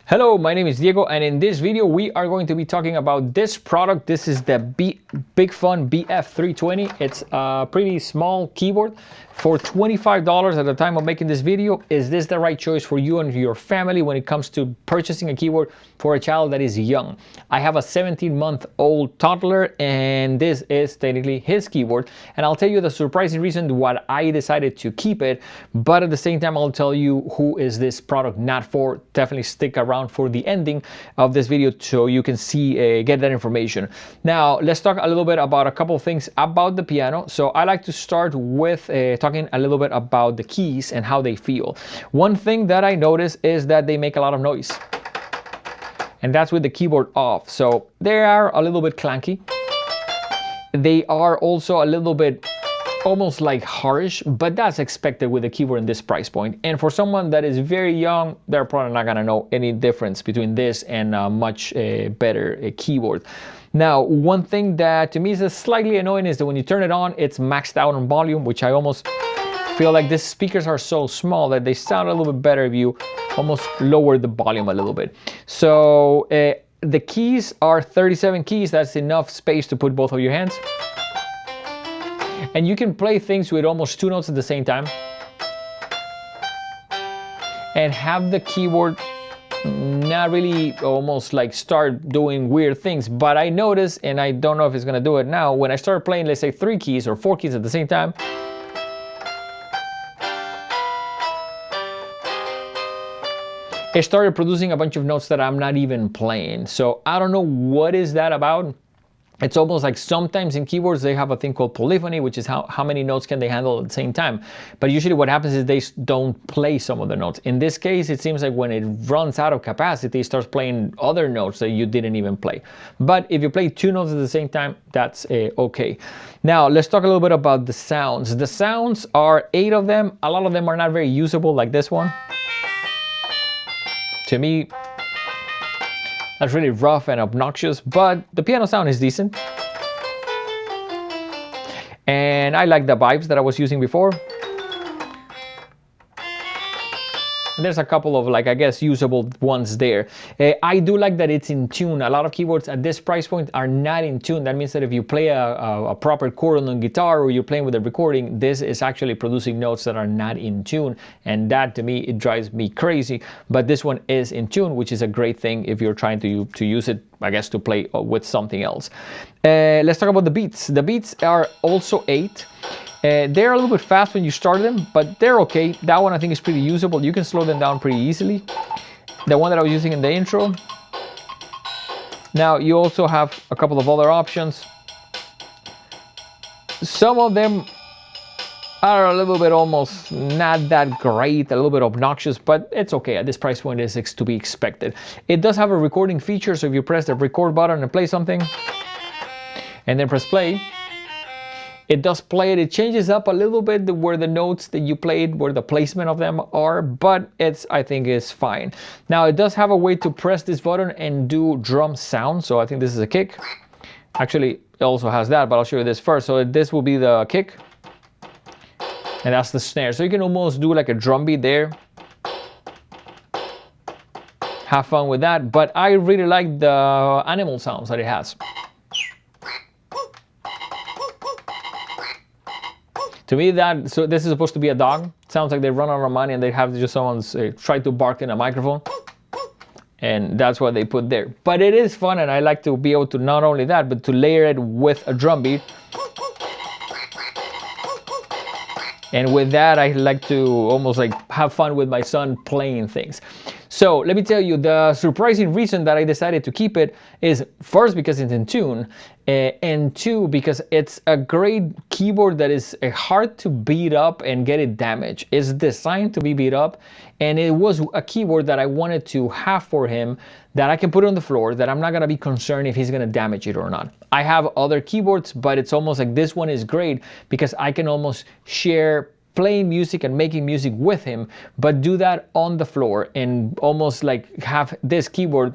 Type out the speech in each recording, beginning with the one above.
Hello, my name is Diego, and in this video we are going to be talking about this product. This is the Big Fun BF320. It's a pretty small keyboard for $25 at the time of making this video. Is this the right choice for you and your family when it comes to purchasing a keyboard for a child that is young? I have a 17-month-old toddler, and this is technically his keyboard. And I'll tell you the surprising reason why I decided to keep it, but at the same time I'll tell you who is this product not for. Definitely stick around for the ending of this video so you can see, get that information. Now let's talk a little bit about a couple of things about the piano. So I like to start with talking a little bit about the keys and how they feel. One thing that I notice is that they make a lot of noise, and that's with the keyboard off. So they are a little bit clanky. They are also a little bit almost like harsh, but that's expected with a keyboard in this price point. And for someone that is very young, they're probably not gonna know any difference between this and a much better keyboard. Now, one thing that to me is slightly annoying is that when you turn it on, it's maxed out on volume, which I almost feel like these speakers are so small that they sound a little bit better if you almost lower the volume a little bit. So the keys are 37 keys. That's enough space to put both of your hands. And you can play things with almost 2 notes at the same time and have the keyboard not really almost like start doing weird things. But I notice, and I don't know if it's gonna do it now, when I start playing, let's say 3 keys or 4 keys at the same time, it started producing a bunch of notes that I'm not even playing. So I don't know what is that about. It's almost like sometimes in keyboards they have a thing called polyphony, which is how many notes can they handle at the same time. But usually what happens is they don't play some of the notes. In this case, it seems like when it runs out of capacity, it starts playing other notes that you didn't even play. But if you play 2 notes at the same time, that's okay. Now let's talk a little bit about the sounds. The sounds are 8 of them. A lot of them are not very usable, like this one. To me, that's really rough and obnoxious, but the piano sound is decent. And I like the vibes that I was using before. And there's a couple of, like, I guess, usable ones there. I do like that it's in tune. A lot of keyboards at this price point are not in tune. That means that if you play a proper chord on the guitar or you're playing with a recording, this is actually producing notes that are not in tune. And that, to me, it drives me crazy. But this one is in tune, which is a great thing if you're trying to use it, I guess, to play with something else. Let's talk about the beats. The beats are also 8. They're a little bit fast when you start them, but they're okay. That one I think is pretty usable. You can slow them down pretty easily. The one that I was using in the intro. Now you also have a couple of other options. Some of them are a little bit almost not that great, a little bit obnoxious, but it's okay. At this price point, it's to be expected. It does have a recording feature, so if you press the record button and play something, and then press play, it does play it. It changes up a little bit where the notes that you played, where the placement of them are, but I think it's fine. Now it does have a way to press this button and do drum sound. So I think this is a kick. Actually, it also has that, but I'll show you this first. So this will be the kick, and that's the snare. So you can almost do like a drum beat there. Have fun with that. But I really like the animal sounds that it has. To me, so this is supposed to be a dog. Sounds like they run out of money and they have just someone's try to bark in a microphone. And that's what they put there. But it is fun, and I like to be able to not only that, but to layer it with a drum beat. And with that, I like to almost like have fun with my son playing things. So let me tell you, the surprising reason that I decided to keep it is first because it's in tune, and 2 because it's a great keyboard that is hard to beat up and get it damaged. It's designed to be beat up, and it was a keyboard that I wanted to have for him that I can put on the floor, that I'm not gonna be concerned if he's gonna damage it or not. I have other keyboards, but it's almost like this one is great because I can almost share playing music and making music with him, but do that on the floor and almost like have this keyboard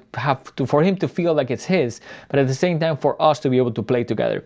for him to feel like it's his, but at the same time for us to be able to play together.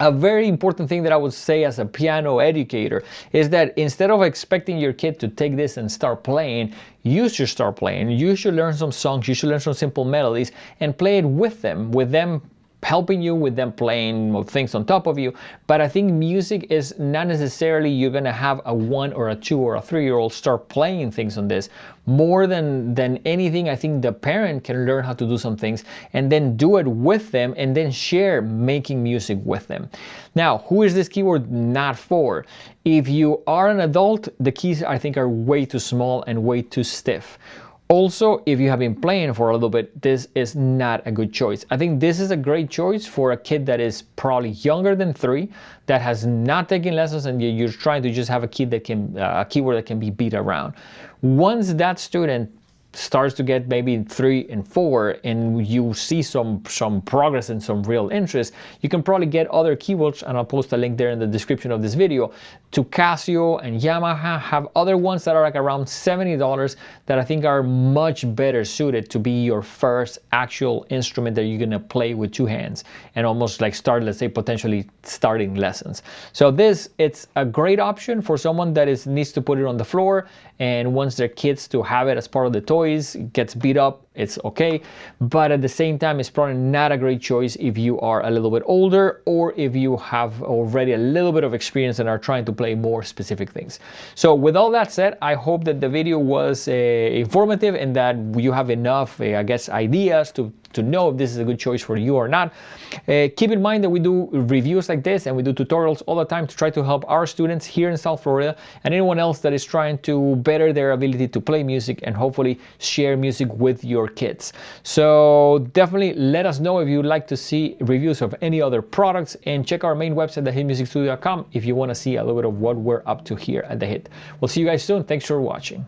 A very important thing that I would say as a piano educator is that instead of expecting your kid to take this and start playing, you should start playing. You should learn some songs, you should learn some simple melodies and play it with them helping you, with them playing things on top of you. But I think music is not necessarily you're gonna have a 1 or a 2 or a 3-year-old start playing things on this. More than anything, I think the parent can learn how to do some things and then do it with them and then share making music with them. Now, who is this keyboard not for? If you are an adult, the keys I think are way too small and way too stiff. Also, if you have been playing for a little bit, this is not a good choice. I think this is a great choice for a kid that is probably younger than 3, that has not taken lessons, and you're trying to just have a kid that can, a keyboard that can be beat around. Once that student starts to get maybe 3 and 4 and you see some progress and some real interest, you can probably get other keyboards, and I'll post a link there in the description of this video, to Casio and Yamaha have other ones that are like around $70 that I think are much better suited to be your first actual instrument that you're gonna play with 2 hands and almost like start, let's say, potentially starting lessons. So it's a great option for someone that needs to put it on the floor and wants their kids to have it as part of the toys. It gets beat up, it's okay, but at the same time it's probably not a great choice if you are a little bit older or if you have already a little bit of experience and are trying to play more specific things. So with all that said, I hope that the video was informative and that you have enough I guess ideas to know if this is a good choice for you or not. Keep in mind that we do reviews like this and we do tutorials all the time to try to help our students here in South Florida and anyone else that is trying to better their ability to play music and hopefully share music with your kids. So definitely let us know if you'd like to see reviews of any other products, and check our main website, thehitmusicstudio.com, if you want to see a little bit of what we're up to here at The Hit. We'll see you guys soon. Thanks for watching.